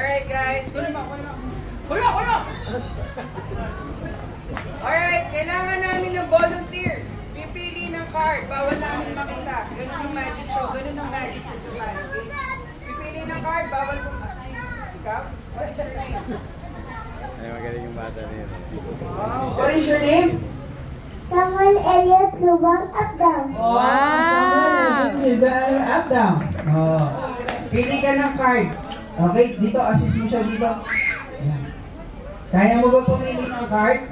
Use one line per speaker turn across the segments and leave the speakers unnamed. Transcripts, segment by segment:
Alright guys. Alright, kailangan namin ng volunteer. Pipili ng card. Bawal namin makita. Ganun ang magic show. Ganun ang magic sa Japan. Okay? Pipili ng card. Bawal kung... Ikaw? What's your name?
Ay, magaling yung bata niya.
What is your name?
Samuel Elliot Lubang Abdam.
Wow! Samuel Elliot Abdam. Oh. Pili ka ng card. Okay, dito, assist mo siya dito. Ayan. Kaya mo ba pumili ng card?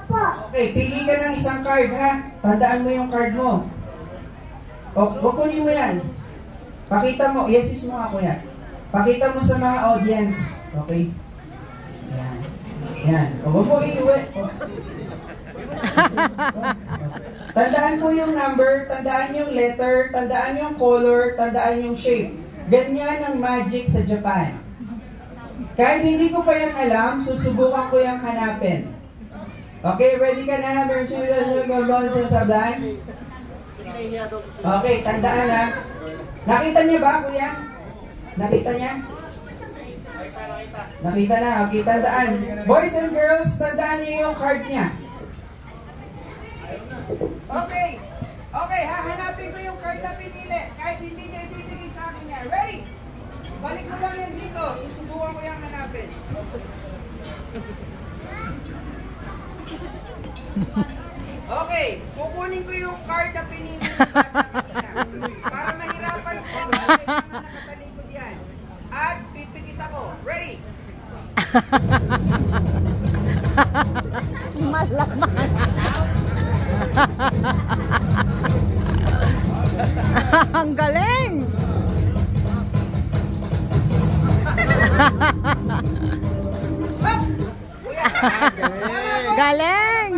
Po.
Okay, pili ka ng isang card, ha? Tandaan mo yung card mo. O, kukunin mo yan. Pakita mo, i-assist mo ako yan. Pakita mo sa mga audience. Okay? Ayan. Ayan. O, wag mo iuwi. Tandaan mo yung number, tandaan yung letter, tandaan yung color, tandaan yung shape. Ganyan ang magic sa Japan. Kahit hindi ko pa yan alam, susubukan ko yung hanapin. Okay, ready ka na? Okay, tandaan na. Nakita niya ba, kuya? Nakita niya? Nakita na, okay, tandaan. Boys and girls, tandaan niyo yung card niya. Okay. Okay, hahanapin ko yung card na pinili. Kahit hindi niya ibibigay sa akin yan. Ready? Balik mo lang yan dito. Susubukan ko yung hanapin. Okay, kukunin ko yung card na pinili para mahirapan ko kung kailangan nakatalikod yan. At pipikit ako. Ready?
Malamang. Ang galing! Galing!